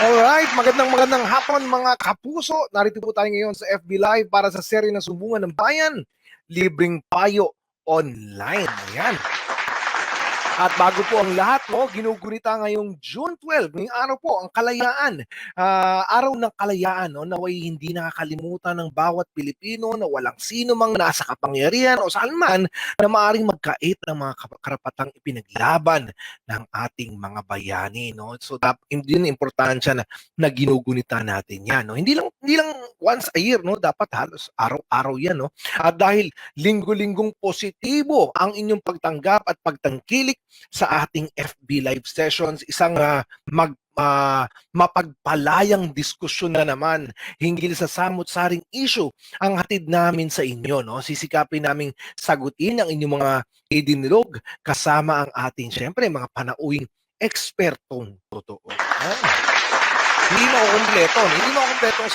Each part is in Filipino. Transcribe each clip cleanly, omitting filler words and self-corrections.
Alright, magandang hapon mga kapuso. Narito po tayo ngayon sa FB Live para sa serye na Sumbungan ng Bayan, Libreng Payo Online. Ayan. At bago po ang lahat, ginugunita ngayong June 12, ngayong araw po, ang kalayaan. Araw ng kalayaan, naway hindi nakakalimutan ng bawat Pilipino na walang sino mang nasa kapangyarihan o saan man na maaaring magkait ng mga karapatang ipinaglaban ng ating mga bayani. No? So, yun ang importansya na ginugunita natin yan. No? Hindi lang once a year, no? Dapat halos araw-araw yan. No? At dahil linggo-linggong positibo ang inyong pagtanggap at pagtangkilik sa ating FB Live sessions, isang mapagpalayang diskusyon na naman hinggil sa samot-saring issue ang hatid namin sa inyo. No? Sisikapin namin sagutin ang inyong mga idinilog kasama ang ating, syempre, mga panauing ekspertong totoo. Hindi makukumpleto ang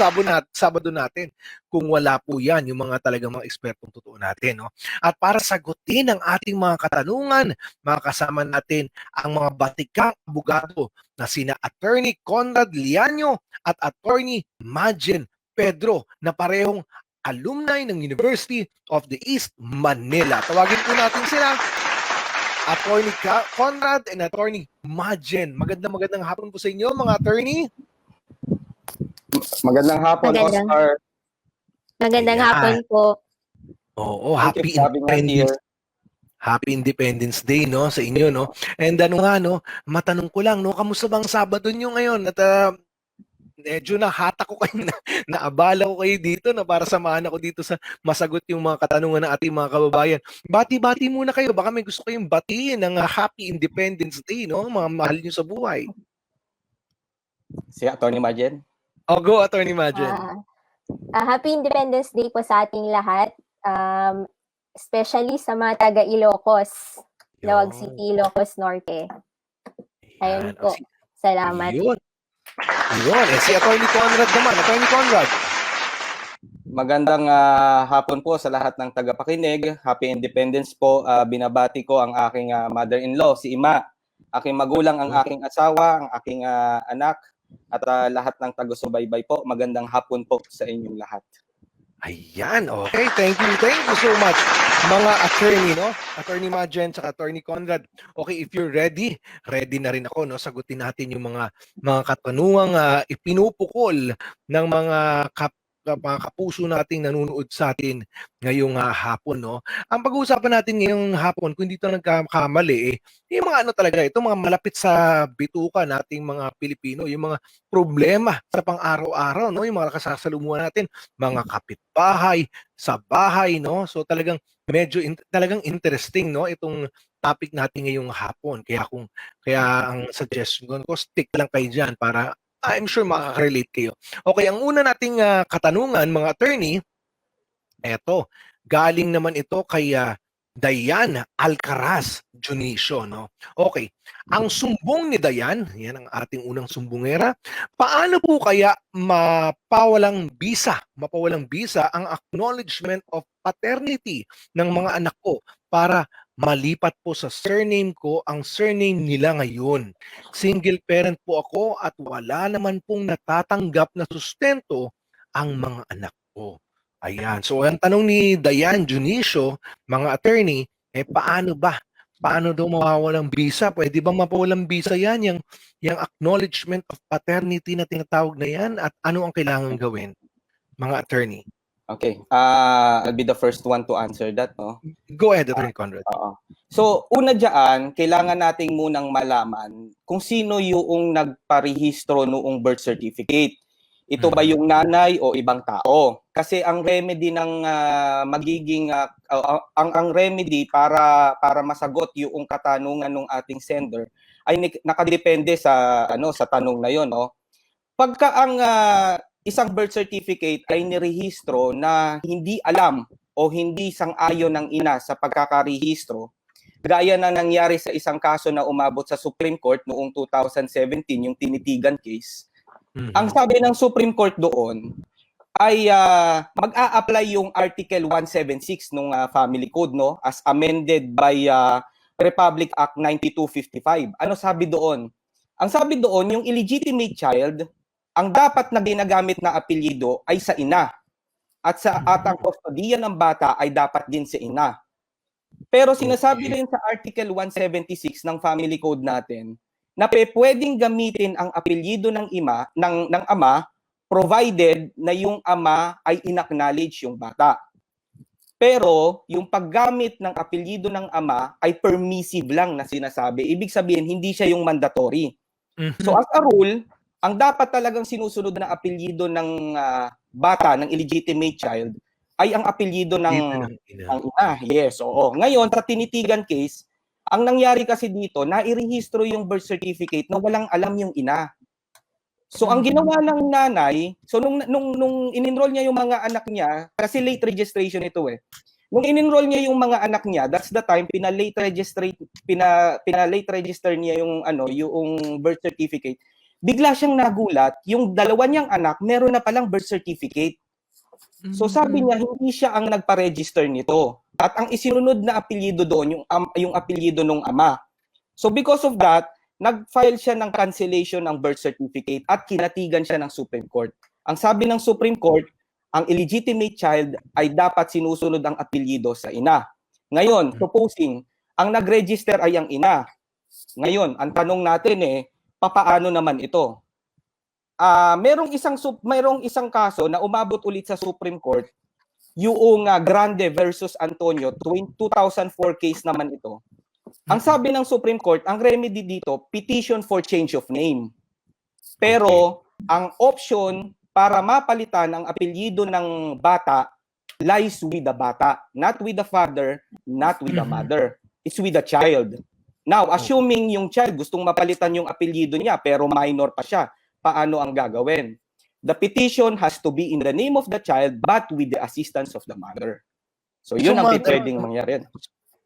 Sabado natin kung wala po yan, yung mga talagang mga ekspertong totoo natin. No? At para sagutin ang ating mga katanungan, makakasama natin ang mga batikang abogado na sina Attorney Conrad Liaño at Attorney Majen Pedro na parehong alumni ng University of the East Manila. Tawagin po natin sila, Attorney Conrad and Attorney Majen. Magandang hapon po sa inyo, mga attorney. Magandang hapon, Oscar. Magandang hapon po. Oo, Happy Independence Day, no, sa inyo, no. And matanong ko lang, no, kamusta bang Sabado nyo ngayon? At medyo nahata ko kayo, naabala ko kayo dito na para samahan ako dito sa masagot yung mga katanungan ng ating mga kababayan. Bati-bati muna kayo, baka may gusto kayong batiin ng Happy Independence Day, no, mga mahal nyo sa buhay. Si Attorney Majen. Go, Attorney Majen. Happy Independence Day po sa ating lahat. Especially sa mga taga Ilocos. Lawag City, Ilocos Norte. Ayun po. Salamat. Yun. Si Attorney Conrad naman. Attorney Conrad. Magandang hapon po sa lahat ng tagapakinig. Happy Independence po. Binabati ko ang aking mother-in-law, si Ima. Aking magulang, ang aking asawa, ang aking anak, at lahat ng taga-subaybay po. Magandang hapon po sa inyong lahat. Ayan, okay. Thank you so much, mga attorney, no? Attorney Majen at Attorney Conrad. Okay, if you're ready na rin ako, no? Sagutin natin yung mga katanungang ipinupukol ng mga kapuso nating nanonood sa atin ngayong hapon, no? Ang pag-uusapan natin ngayong hapon, kung dito nagkakamali, yung mga talaga, ito mga malapit sa bituka nating mga Pilipino, yung mga problema sa pang-araw-araw, no? Yung mga kasasalumuhan natin, mga kapitbahay, sa bahay, no? So talagang talagang interesting, no? Itong topic natin ngayong hapon. Kaya ang suggestion ko, stick lang kayo dyan para I'm sure makaka-relate kayo. Okay, ang una nating katanungan, mga attorney, eto, galing naman ito kay Dayan Alcaraz Junicio, no? Okay, ang sumbong ni Dayan, yan ang ating unang sumbongera, paano po kaya mapawalang bisa ang acknowledgement of paternity ng mga anak ko para malipat po sa surname ko ang surname nila ngayon. Single parent po ako at wala naman pong natatanggap na sustento ang mga anak ko. Ayan. So, ang tanong ni Dayan Junicio, mga attorney, paano ba? Paano daw mawawalang bisa? Pwede bang mapawalang bisa yan? Yung acknowledgement of paternity na tinatawag na yan? At ano ang kailangan gawin? Mga attorney. Okay. I'll be the first one to answer that, no? Go ahead, Attorney Conrad. So, una dyan, kailangan nating munang malaman kung sino yung nagparehistro noong birth certificate. Ito ba yung nanay o ibang tao? Kasi ang remedy ng magiging ang remedy para masagot yung katanungan ng ating sender ay nakadepende sa sa tanong na yon, no? Pagka ang isang birth certificate ay nirehistro na hindi alam o hindi sang-ayon ng ina sa pagkakarehistro, gaya na nangyari sa isang kaso na umabot sa Supreme Court noong 2017, yung Tinitigan case. Ang sabi ng Supreme Court doon ay mag-a-apply yung Article 176 ng Family Code, no, as amended by Republic Act 9255. Ano sabi doon? Ang sabi doon, yung illegitimate child, ang dapat na ginagamit na apelyido ay sa ina. At ang kustodiya ng bata ay dapat din sa ina. Pero sinasabi rin sa Article 176 ng Family Code natin na pwedeng gamitin ang apelyido ng ama provided na yung ama ay inacknowledge yung bata. Pero yung paggamit ng apelyido ng ama ay permissive lang na sinasabi. Ibig sabihin, hindi siya yung mandatory. So as a rule, ang dapat talagang sinusunod na apelyido ng bata, ng illegitimate child, ay ang apelyido ng ina. Yes, oo. Ngayon, sa tinitigan case, ang nangyari kasi dito, nairehistro yung birth certificate na walang alam yung ina. So ang ginawa ng nanay, so nung in-enroll niya yung mga anak niya, kasi late registration ito eh. Nung in-enroll niya yung mga anak niya, that's the time pina-late register niya yung yung birth certificate. Bigla siyang nagulat, yung dalawa niyang anak meron na palang birth certificate. So sabi niya hindi siya ang nagpa-register nito. At ang isinunod na apelyido doon yung apelyido ng ama. So because of that, nag-file siya ng cancellation ng birth certificate at kinatigan siya ng Supreme Court. Ang sabi ng Supreme Court, ang illegitimate child ay dapat sinusunod ang apelyido sa ina. Ngayon, supposing ang nag-register ay ang ina. Ngayon, ang tanong natin papaano naman ito? Merong isang kaso na umabot ulit sa Supreme Court, yung Grande versus Antonio, 2004 case naman ito. Ang sabi ng Supreme Court, ang remedy dito, petition for change of name. Pero ang option para mapalitan ang apelyido ng bata lies with the bata, not with the father, not with the mother. It's with the child. Now, assuming yung child gustong mapalitan yung apelyido niya pero minor pa siya, paano ang gagawin? The petition has to be in the name of the child but with the assistance of the mother. So yun ang pwedeng mangyari.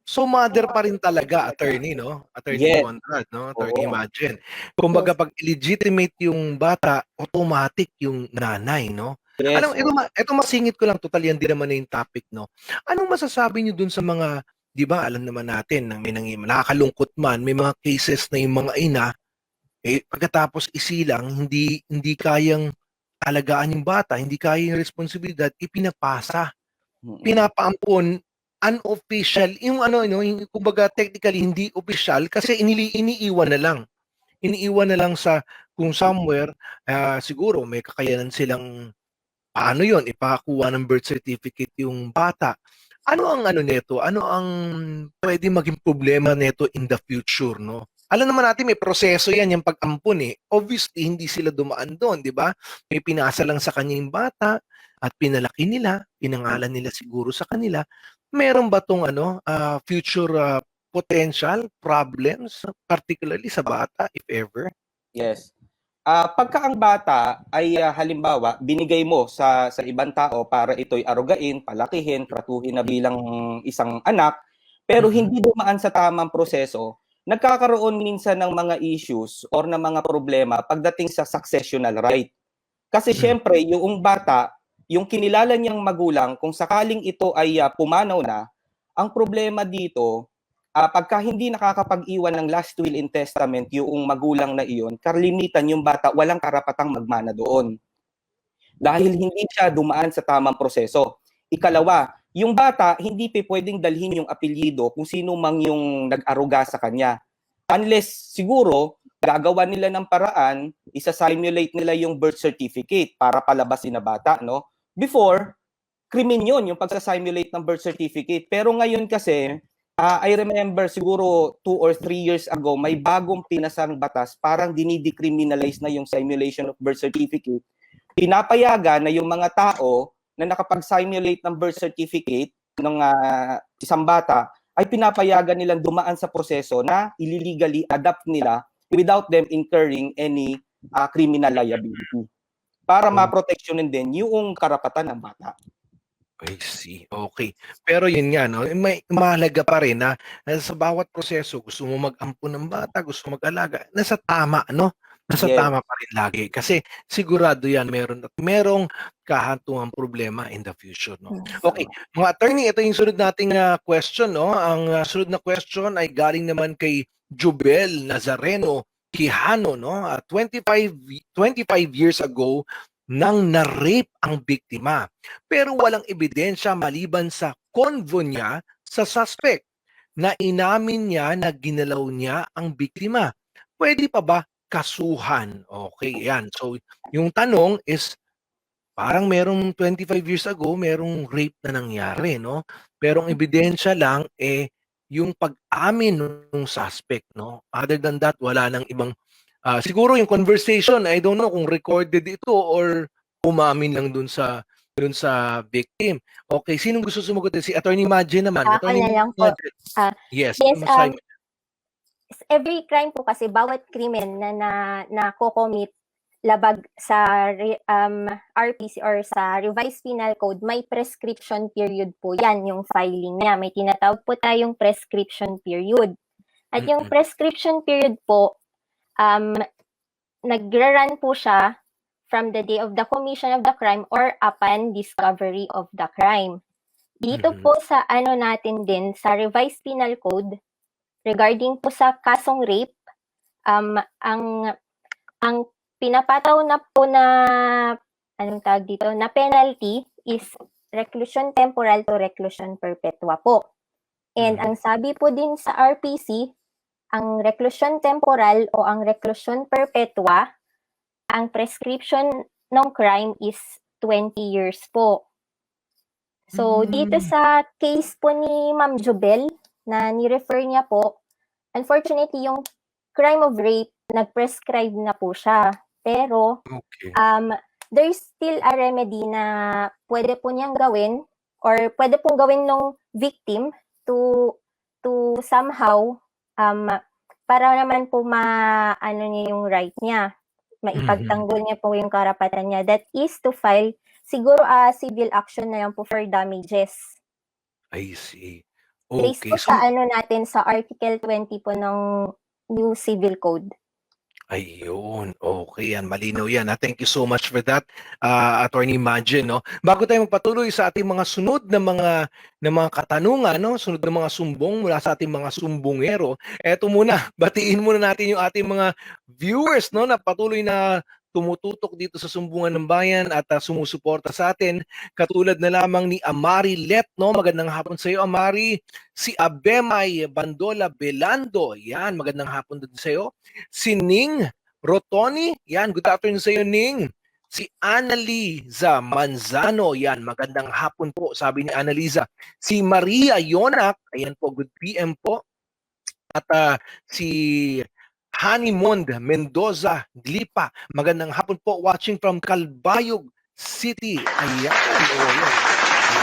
So mother pa rin talaga, attorney, no? Attorney Conrad, no? Attorney Imagine. Kumbaga pag illegitimate yung bata, automatic yung nanay, no? Yes, ito masingit ko lang, total yan din naman na yung topic, no? Anong masasabi niyo dun sa mga, di ba, alam naman natin, nakakalungkot man, may mga cases na yung mga ina, pagkatapos isilang, hindi kayang alagaan yung bata, hindi kaya yung responsibilidad, ipinapasa. Pinapaampon, unofficial, yung yung kumbaga technically hindi official kasi iniiwan na lang. Iniiwan na lang sa kung somewhere siguro may kakayanan silang paano yon ipakakuha ng birth certificate yung bata. Ano ang nito? Ano ang pwede maging problema nito in the future, no? Alam naman natin may proseso yan yung pag-ampon eh. Obviously hindi sila dumaan doon, di ba? May pinasa lang sa kanya yung bata at pinalaki nila, pinangalan nila siguro sa kanila. Meron ba tong future potential problems particularly sa bata if ever? Yes. Pagka ang bata ay halimbawa binigay mo sa ibang tao para ito'y arugain, palakihin, tratuhin na bilang isang anak, pero hindi dumaan sa tamang proseso, nagkakaroon minsan ng mga issues or ng mga problema pagdating sa successional right. Kasi syempre, yung bata, yung kinilala niyang magulang, kung sakaling ito ay pumanaw na, ang problema dito, pagka hindi nakakapag-iwan ng last will and testament yung magulang na iyon, karlimitan yung bata walang karapatang magmana doon. Dahil hindi siya dumaan sa tamang proseso. Ikalawa, yung bata hindi pwedeng dalhin yung apelyido kung sino mang yung nag-aruga sa kanya. Unless siguro gagawa nila ng paraan, isa-simulate nila yung birth certificate para palabasin na bata, no? Before, krimen yun, yung pagsa-simulate ng birth certificate. Pero ngayon kasi, I remember siguro 2 or 3 years ago, may bagong pinasang batas, parang dinidecriminalize na yung simulation of birth certificate. Pinapayagan na yung mga tao na nakapag-simulate ng birth certificate ng isang bata, ay pinapayagan nilang dumaan sa proseso na illegally adapt nila without them incurring any criminal liability. Para ma-protectionin din yung karapatan ng bata. I see. Okay. Pero yun nga, no, may mahalaga pa rin na sa bawat proseso, gusto mo mag-ampon ng bata, gusto mo mag-alaga, nasa tama, no? nasa Yes. tama pa rin lagi. Kasi sigurado yan merong kahantungang problema in the future, no? Okay, mga attorney, ito yung sunod nating question, no? Ang sunod na question ay galing naman kay Jubel Nazareno Quijano, no? 25 years ago nang na-rape ang biktima. Pero walang ebidensya maliban sa convo niya sa suspect na inamin niya na ginalaw niya ang biktima. Pwede pa ba kasuhan? Okay, yan. So, yung tanong is, parang merong 25 years ago, merong rape na nangyari, no? Pero ang ebidensya lang, yung pag-amin ng suspect, no? Other than that, wala nang ibang, siguro yung conversation, I don't know kung recorded ito or umamin lang dun sa victim. Okay, sinong gusto sumagot? Si Attorney Madje naman. Ako Attorney na lang po. Madje. Yes, Yes, masahe mo. every crime po kasi, bawat krimen na nako-commit labag sa RPC or sa Revised Penal Code, may prescription period po yan, yung filing niya. May tinatawag po tayong prescription period. At yung prescription period po, nagra-run po siya from the day of the commission of the crime or upon discovery of the crime. Dito po sa natin din, sa Revised Penal Code, regarding po sa kasong rape, ang pinapataw na po na, na penalty is reclusion temporal to reclusion perpetua po. And ang sabi po din sa RPC, ang reclusion temporal o ang reclusion perpetua, ang prescription ng crime is 20 years po. So, dito sa case po ni Ma'am Jubel, na ni-refer niya po, unfortunately, yung crime of rape, nag-prescribe na po siya. Pero, there's still a remedy na pwede po niyang gawin or pwede pong gawin ng victim to somehow para naman po niya yung right niya. Maipagtanggol niya po yung karapatan niya. That is to file siguro civil action na lang po for damages. I see. Based po sa natin sa Article 20 po ng New Civil Code. Ayun, okay yan, malinaw yan. Thank you so much for that, Attorney Madje, no? Bago tayo magpatuloy sa ating mga sunod na mga katanungan, no? Sunod na mga sumbong mula sa ating mga sumbongero. Eto muna, batiin muna natin yung ating mga viewers, no, na patuloy na tumututok dito sa Sumbungan ng Bayan at sumusuporta sa atin. Katulad na lamang ni Amari Let, no? Magandang hapon sa iyo, Amari. Si Abemay Bandola Belando, yan, magandang hapon din sa iyo. Si Ning Rotoni, yan, good afternoon sa iyo, Ning. Si Annaliza Manzano, yan, magandang hapon po, sabi ni Annaliza. Si Maria Yonak, ayan po, good PM po. At si Hanimond Mendoza Glipa, magandang hapon po, watching from Calbayog City. Ayan,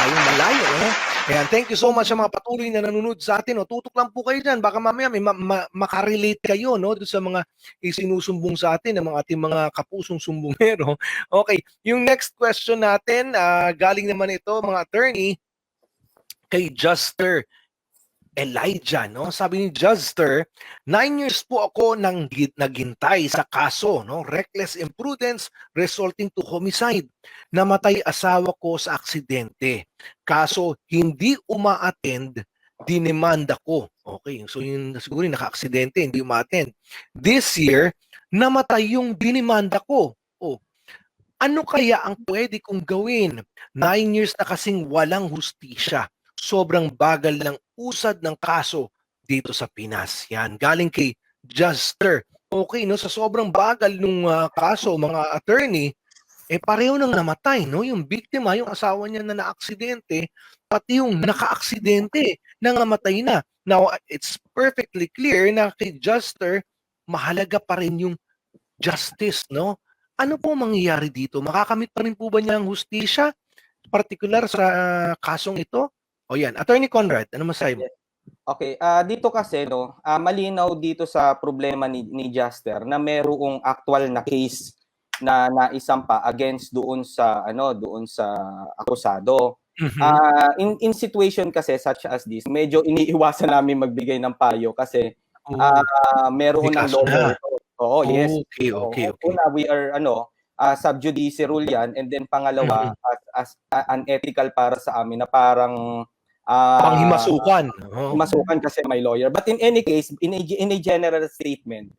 malayo, no? Ayan, thank you so much sa mga patuloy na nanonood sa atin. Tutok lang po kayo dyan. Baka mamaya may makarelate kayo, no, doon sa mga isinusumbong sa atin ng mga ating mga kapusong sumbongero. Okay, yung next question natin, galing naman ito, mga attorney, kay Juster Elijah, no? Sabi ni Juster, 9 years po ako naghintay sa kaso, no? Reckless imprudence resulting to homicide. Namatay asawa ko sa aksidente. Kaso hindi uma-attend, dinemanda ko. Okay, so yun siguro naka-aksidente, hindi uma-attend. This year, namatay yung dinemanda ko. Ano kaya ang pwede kong gawin? 9 years na kasing walang hustisya. Sobrang bagal ng usad ng kaso dito sa Pinas. Yan, galing kay Juster. Okay, no, sa sobrang bagal ng kaso, mga attorney, pareho nang namatay, no? Yung biktima, yung asawa niya na naaksidente, pati yung naka-aksidente na namatay na. Now, it's perfectly clear na kay Juster, mahalaga pa rin yung justice, no? Ano po mangyayari dito? Makakamit pa rin po ba niya ang hustisya? Particular sa kasong ito? O yan, Attorney Conrad, ano masabi mo? Okay, dito kasi no, malinaw dito sa problema ni Juster na merong actual na case na naisampa against doon sa akusado. In situation kasi such as this, medyo iniiwasan namin magbigay ng payo kasi meron ng lawyer ito. Oo, yes. Okay, okay, Oo, okay. una, we are sub judice rule yan, and then pangalawa, as unethical para sa amin na parang Panghimasukan. Oo. masukan kasi may lawyer. But in any case, in a general statement,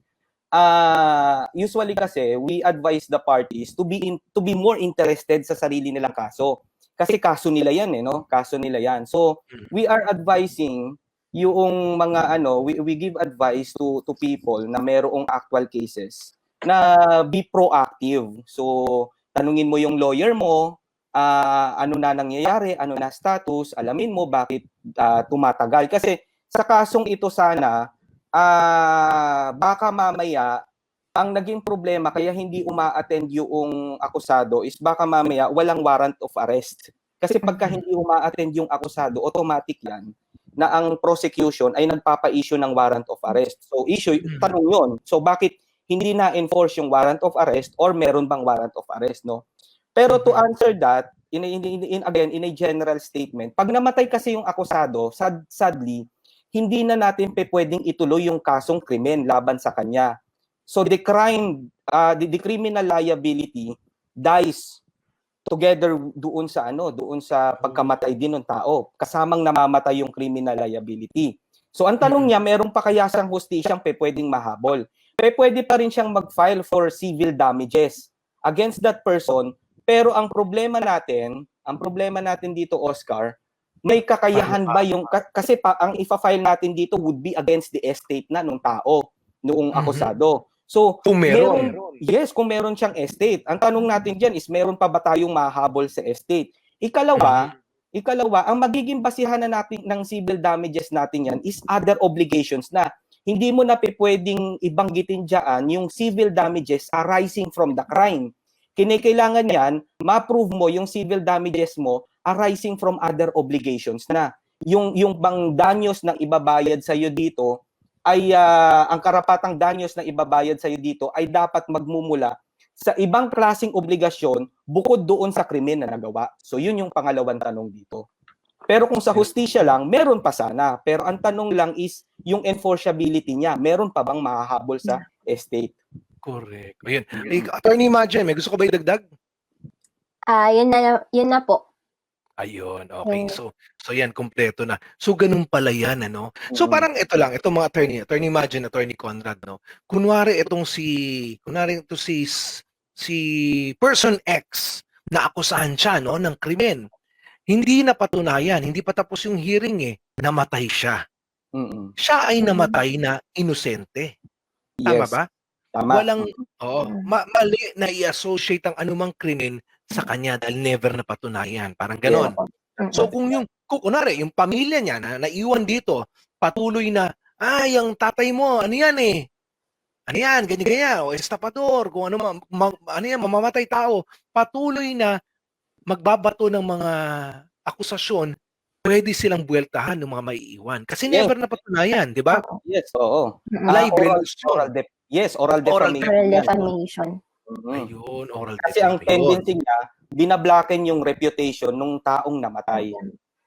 usually kasi we advise the parties to be more interested sa sarili nilang kaso. Kasi kaso nila yan no? Kaso nila yan. So, we are advising yung mga we give advice to people na merong actual cases na be proactive. So, tanungin mo yung lawyer mo, ano na nangyayari, ano na status, alamin mo bakit tumatagal. Kasi sa kasong ito sana, baka mamaya ang naging problema kaya hindi uma-attend yung akusado is baka mamaya walang warrant of arrest. Kasi pagka hindi uma-attend yung akusado, automatic yan na ang prosecution ay nagpapa-issue ng warrant of arrest. So tanong yun. So bakit hindi na-enforce yung warrant of arrest or meron bang warrant of arrest, no? Pero to answer that, again, in a general statement, pag namatay kasi yung akusado, sadly, hindi na natin pwedeng ituloy yung kasong krimen laban sa kanya. So the criminal liability dies together doon sa pagkamatay din ng tao, kasamang namamatay yung criminal liability. So ang tanong niya, meron pa kaya siyang hustisyang pwedeng mahabol? Pwede pa rin siyang mag-file for civil damages against that person, pero ang problema natin dito, Oscar, may kakayahan ba yung kasi ang ifa-file natin dito would be against the estate na nung tao, noong akusado. So, Kung meron. Yes, kung meron siyang estate. Ang tanong natin diyan is meron pa ba tayong mahabol sa estate? Ikalawa, ang magiging basihan na natin ng civil damages natin yan is other obligations na. Hindi mo na pwedeng ibanggitin diyan yung civil damages arising from the crime. Kinakailangan yan, ma-prove mo yung civil damages mo arising from other obligations na. Yung bang danyos na ibabayad sa iyo dito ay ang karapatang danyos na ibabayad sa iyo dito ay dapat magmumula sa ibang klaseng obligasyon bukod doon sa krimen na nagawa. So yun yung pangalawang tanong dito. Pero kung sa hustisya lang, meron pa sana. Pero ang tanong lang is yung enforceability niya. Meron pa bang mahahabol sa estate? Correct. Ayun. Attorney Majen, may gusto ko ba idagdag? Yun na po. Ayun, okay. So yan, kumpleto na. So ganun pala yan, ano? So parang ito lang, itong mga attorney Majen, attorney Conrad, no? Kunwari ito si person X na akusahan siya, no, ng krimen. Hindi napatunayan, hindi pa tapos yung hearing namatay siya. Siya ay namatay na inosente. Tama Yes. ba? Tama. Walang mali na i-associate ang anumang krimen sa kanya dahil never napatunayan. Parang ganon. So kung kunwari, yung pamilya niya na naiwan dito, patuloy na, yung tatay mo, ano yan ano yan, ganyan-ganyan, o estapador, kung ano, ano yan, mamamatay tao, patuloy na magbabato ng mga akusasyon, pwede silang buweltahan ng mga maiiwan. Kasi never napatunayan, di ba? Yes, oo. Libelous oral defamation. Ayun, oral Kasi ang tendency niya, binablaken yung reputation ng taong namatay.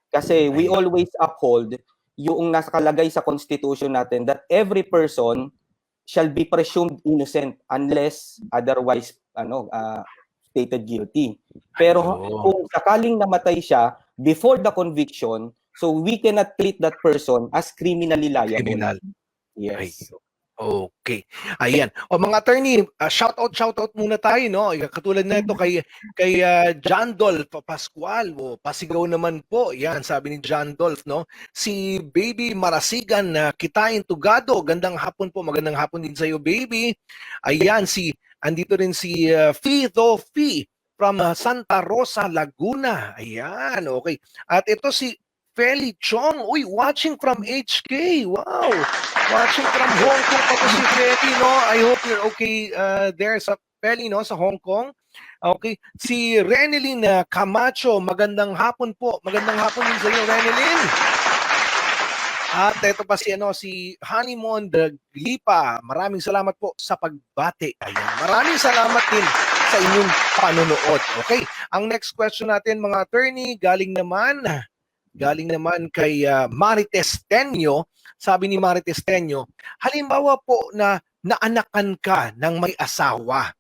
Kasi we always uphold yung nakalagay sa constitution natin that every person shall be presumed innocent unless otherwise stated guilty. Pero kung sakaling namatay siya before the conviction, so we cannot treat that person as criminally liable. Criminal. Yes. Okay. Ayan. O mga attorney, shout out muna tayo, no? Katulad na ito kay John Dolph Pascual. Pasigaw naman po. Yan, sabi ni John Dolph, no? Si Baby Marasigan na Kitain Tugado. Gandang hapon po. Magandang hapon din sa iyo, baby. Ayan, andito rin si Fido Fi from Santa Rosa, Laguna. Ayan, okay. At ito si Feli Chong, watching from HK. Wow. Watching from Hong Kong pa po si Feli, no? I hope you're okay there sa Feli, no? Sa Hong Kong. Okay. Si Renelyn Camacho, magandang hapon po. Magandang hapon din sa iyo, Renelyn. At ito pa si Honeymoon Daglipa. Maraming salamat po sa pagbati. Ayan. Maraming salamat din sa inyong panonood. Okay. Ang next question natin, mga attorney, galing naman galing naman kay Marites Tenyo. Sabi ni Marites Tenyo, halimbawa po na naanakan ka ng may asawa,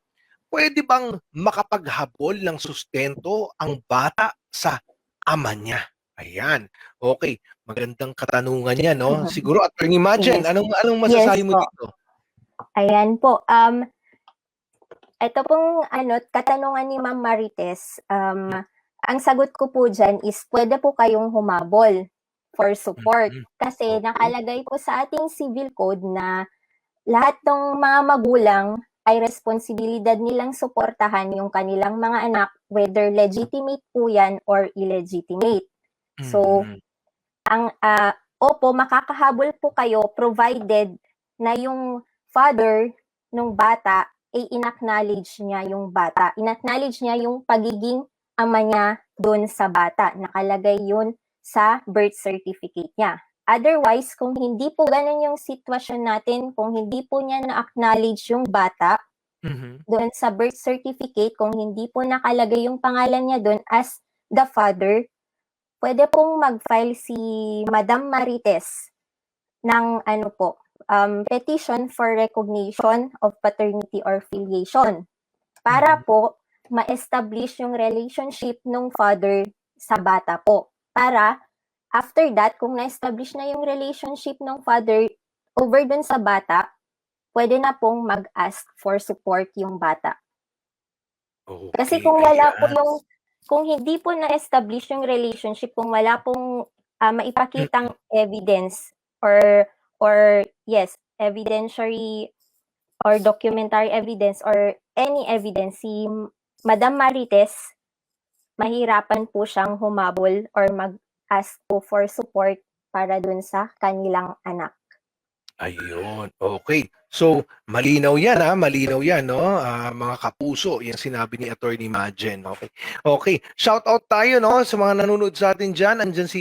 pwede bang makapaghabol ng sustento ang bata sa ama niya? Ayan. Okay, magandang katanungan 'yan, no? Siguro Attorney Majen, Yes. anong masasabi Yes mo po. dito? Ayan po. Ito pong katanungan ni Ma'am Marites, ang sagot ko po dyan is pwede po kayong humabol for support. Mhm. Kasi Okay. nakalagay po sa ating civil code na lahat ng mga magulang ay responsibilidad nilang suportahan yung kanilang mga anak, whether legitimate po yan or illegitimate. So, Mhm. opo, makakahabol po kayo provided na yung father nung bata ay in-acknowledge niya yung bata. In-acknowledge niya yung pagiging ama niya doon sa bata. Nakalagay yun sa birth certificate niya. Otherwise, kung hindi po ganun yung sitwasyon natin, kung hindi po niya na-acknowledge yung bata Mhm. doon sa birth certificate, kung hindi po nakalagay yung pangalan niya doon as the father, pwede pong mag-file si Madam Marites ng petition for recognition of paternity or filiation para Mhm. po ma-establish yung relationship ng father sa bata po. Para after that, kung na-establish na yung relationship ng father over dun sa bata, pwede na pong mag-ask for support yung bata. Kasi Okay, kung wala po ayan. kung hindi po na-establish yung relationship, kung wala pong maipakitang evidence or yes, evidentiary or documentary evidence or any evidence, si Madam Marites, mahirapan po siyang humabol or mag-ask po for support para dun sa kanilang anak. Ayun, okay. So, malinaw 'yan, malinaw 'yan 'no, mga kapuso, 'yang sinabi ni Attorney Majen, okay. Okay, shout out tayo 'no sa mga nanonood sa atin diyan. Andiyan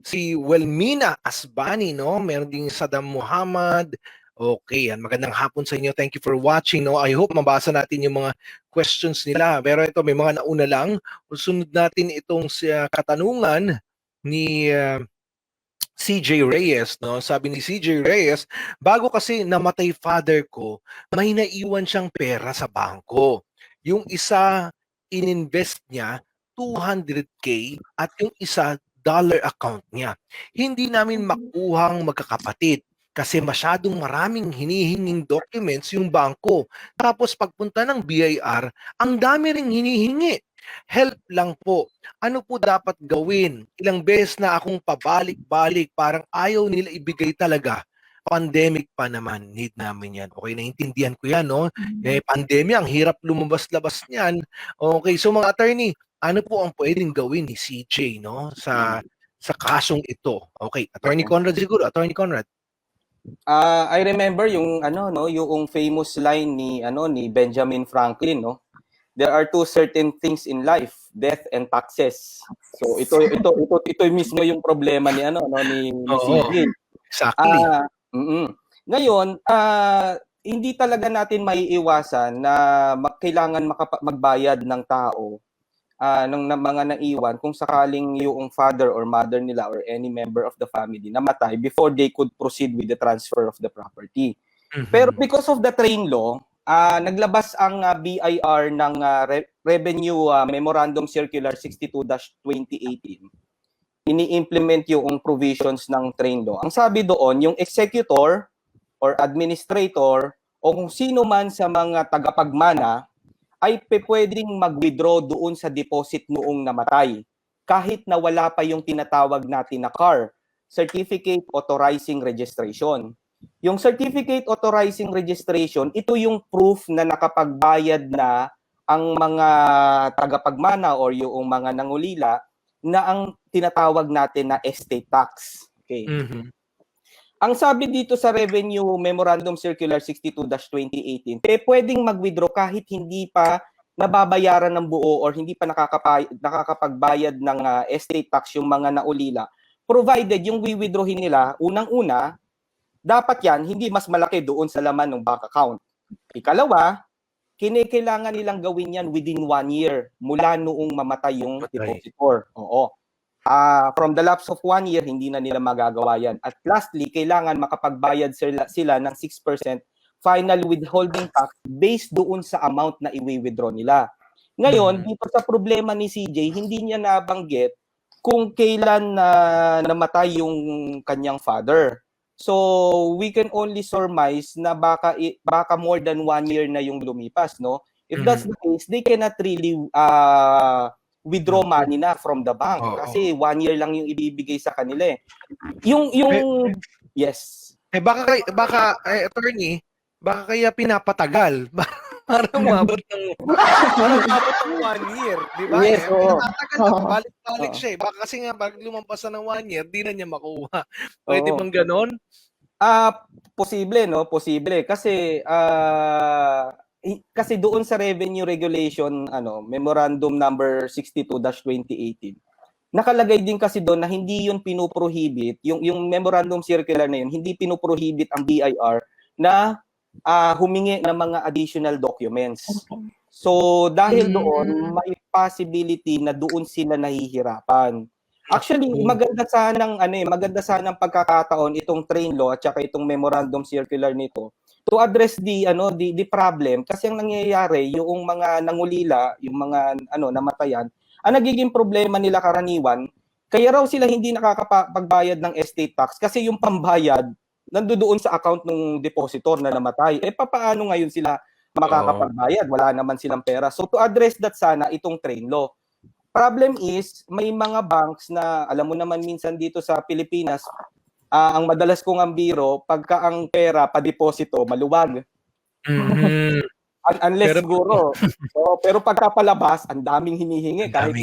si Welmina Asbani 'no, meron ding Saddam Muhammad. Okay, yan, magandang hapon sa inyo. Thank you for watching 'no. I hope mabasa natin yung mga questions nila. Pero ito, may mga nauna lang. Sunod natin itong katanungan ni CJ Reyes, no? Sabi ni CJ Reyes, bago kasi namatay father ko, may naiwan siyang pera sa bangko. Yung isa, ininvest niya 200K at yung isa, dollar account niya. Hindi namin makuhang magkakapatid kasi masyadong maraming hinihinging documents yung bangko. Tapos pagpunta ng BIR, ang dami ring hinihingi. Help lang po. Ano po dapat gawin? Ilang beses na akong pabalik-balik, parang ayaw nila ibigay talaga. Pandemic pa naman, need namin yan. Okay, naintindihan ko yan, no? Pandemya, ang hirap lumabas-labas niyan. Okay, so mga attorney, ano po ang pwedeng gawin ni CJ, no? Sa kasong ito. Okay, Attorney Conrad siguro. Attorney Conrad. I remember yung yung famous line ni Benjamin Franklin, no? There are two certain things in life, death and taxes. So ito mismo yung problema ni Oo, CJ. exactly. Ah, Ngayon, hindi talaga natin maiiwasan na kailangan magbayad ng tao ng mga naiwan kung sakaling yung father or mother nila or any member of the family namatay before they could proceed with the transfer of the property. Pero Mhm. because of the train law, naglabas ang BIR ng Revenue Memorandum Circular 62-2018. Ini-implement yung provisions ng train law. Ang sabi doon, yung executor or administrator o kung sino man sa mga tagapagmana ay pwedeng mag-withdraw doon sa deposit noong namatay kahit na wala pa yung tinatawag natin na CAR, Certificate Authorizing Registration. Yung Certificate Authorizing Registration, ito yung proof na nakapagbayad na ang mga tagapagmana or yung mga nangulila na ang tinatawag natin na estate tax. Okay. Mhm. Ang sabi dito sa Revenue Memorandum Circular 62-2018, pwedeng mag-withdraw kahit hindi pa nababayaran ng buo or hindi pa nakakapagbayad ng estate tax yung mga naulila, provided yung withdrawin nila, unang-una, dapat yan hindi mas malaki doon sa laman ng bank account. Ikalawa, kailangan nilang gawin yan within 1 year mula noong mamatay yung Patay. depositor. Oo. From the lapse of 1 year, hindi na nila magagawa yan. At lastly, kailangan makapagbayad sila ng 6% final withholding tax based doon sa amount na i-withdraw nila. Ngayon, dito sa problema ni CJ, hindi niya nabanggit kung kailan namatay yung kanyang father. So, we can only surmise na baka more than 1 year na yung lumipas, no? If that's the case, they cannot really withdraw money na from the bank kasi 1 year lang yung ibibigay sa kanila eh. Yes. Baka attorney, baka kaya pinapatagal para umabot ng 1 year, di ba? Yes, Pinapatagal na, balik-balik siya eh. Baka kasi nga, pag lumampas na ng 1 year, di na niya makuha. Pwede bang ganon? Posible, no? Posible. Kasi doon sa Revenue Regulation, Memorandum number 62-2018, nakalagay din kasi doon na hindi yun pinoprohibit, yung memorandum circular na yun, hindi pinoprohibit ang BIR na humingi ng mga additional documents. So, dahil doon, may possibility na doon sila nahihirapan. Actually, maganda sanang pagkakataon itong train law at saka itong memorandum circular nito to address the problem kasi ang nangyayari yung mga nangulila, yung mga namatayan, ang nagiging problema nila karaniwan, kaya raw sila hindi nakakapagbayad ng estate tax kasi yung pambayad nandoon sa account ng depositor na namatay. Paano ngayon sila makakapagbayad? Wala naman silang pera. So to address that sana itong train law. Problem is, may mga banks na, alam mo naman minsan dito sa Pilipinas, ang madalas kong ambiro, pagka ang pera pa-deposito, maluwag. Unless siguro. Pero pagkapalabas, ang daming hinihingi. Kahit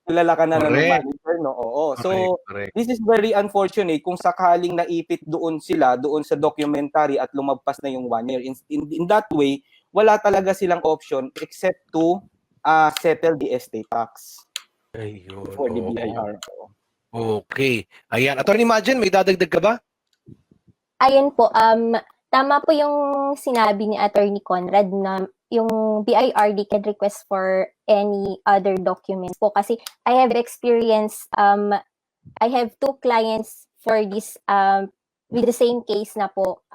kilala ka na ng manager, no? Oo. Correct. This is very unfortunate kung sakaling naipit doon sila, doon sa documentary at lumagpas na yung 1 year. In that way, wala talaga silang option except to settle the estate tax. Ayun. For the BIR. Okay. Ayan. Attorney Majen, may dadagdag ka ba? Ayun po. Tama po yung sinabi ni Attorney Conrad na yung BIR, they can request for any other documents po. Kasi I have experience, I have 2 clients for this, with the same case na po.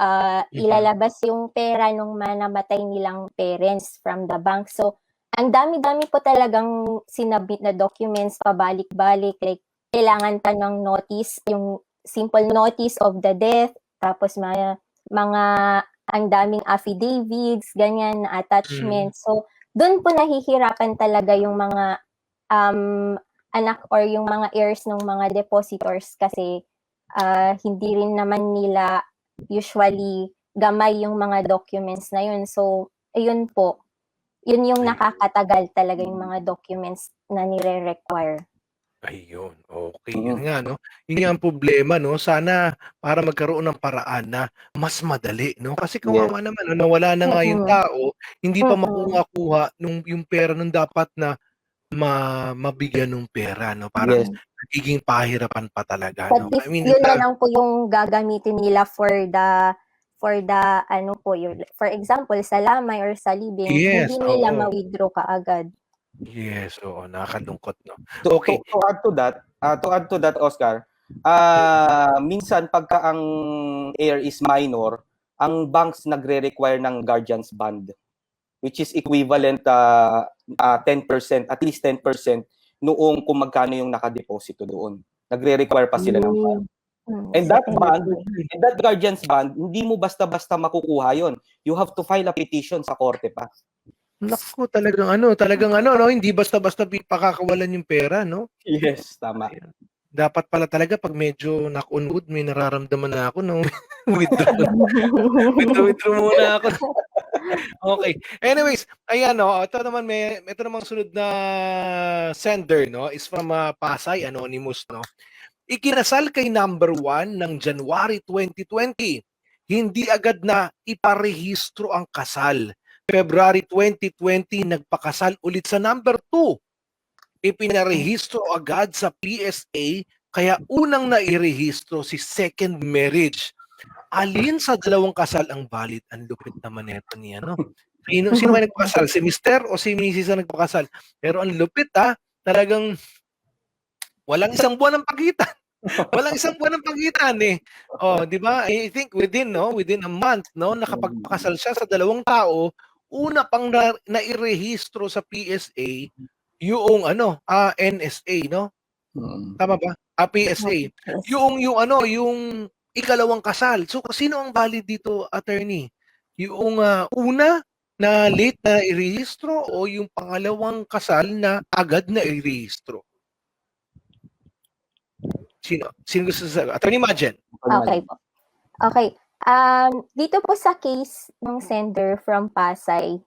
Ilalabas yung pera nung namatay nilang parents from the bank. So, ang dami-dami po talagang sinabit na documents, pabalik-balik, like kailangan pa ng notice, yung simple notice of the death, tapos mga ang daming affidavits, ganyan na attachments. So, doon po nahihirapan talaga yung mga anak or yung mga heirs ng mga depositors kasi hindi rin naman nila usually gamay yung mga documents na yun. So, ayun po. Yun yung nakakatagal talaga yung mga documents na nire-require. Ayun, okay. Yun nga, no? Yun nga ang problema, no? Sana para magkaroon ng paraan na mas madali, no? Kasi kawawa naman, no? Nawala na nga yung tao, hindi pa makuha yung pera nung dapat na mabigyan ng pera, no? Parang nagiging pahirapan pa talaga, no? But yun na lang po yung gagamitin nila for the for example, sa lamay or sa libing, hindi nila ma-withdraw kaagad. Yes, oo, nakakalungkot, no? Okay. To add to that, Oscar, minsan pagka ang heir is minor, ang banks nagre-require ng guardian's bond, which is equivalent 10%, at least 10% noong kung magkano yung nakadeposito doon. Nagre-require pa sila ng bond. And that bond, and that guardian's bond, hindi mo basta-basta makukuha yon. You have to file a petition sa korte pa. Naku, talagang no, hindi basta-basta pakakawalan yung pera, no? Yes, tama. Dapat pala talaga pag medyo knock-on-wood, may nararamdaman na ako, no? withdraw muna ako. Okay. Anyways, ayan, no, ito namang sunod na sender, no, is from Pasay, anonymous, no? Ikinasal kay number 1 ng January 2020. Hindi agad na iparehistro ang kasal. February 2020, nagpakasal ulit sa number 2. Ipinarehistro agad sa PSA, kaya unang nairehistro si second marriage. Alin sa dalawang kasal ang valid? Ang lupit naman ito niya, no? Sino ba nagpakasal? Si Mr. o si Mrs. ang nagpakasal? Pero ang lupit, talagang Walang isang buwan ng pagitan. Walang isang buwan ng pagitan eh. Oh, 'di ba? I think within a month, no, nakapagpakasal siya sa dalawang tao, una pang nairehistro sa PSA yung NSA, no? Tama ba? PSA. Yung ikalawang kasal. So sino ang valid dito, attorney? Yung una na late na irehistro o yung pangalawang kasal na agad na irehistro? Sino gusto sa Attorney Majen? Okay po. Okay. Dito po sa case ng sender from Pasay,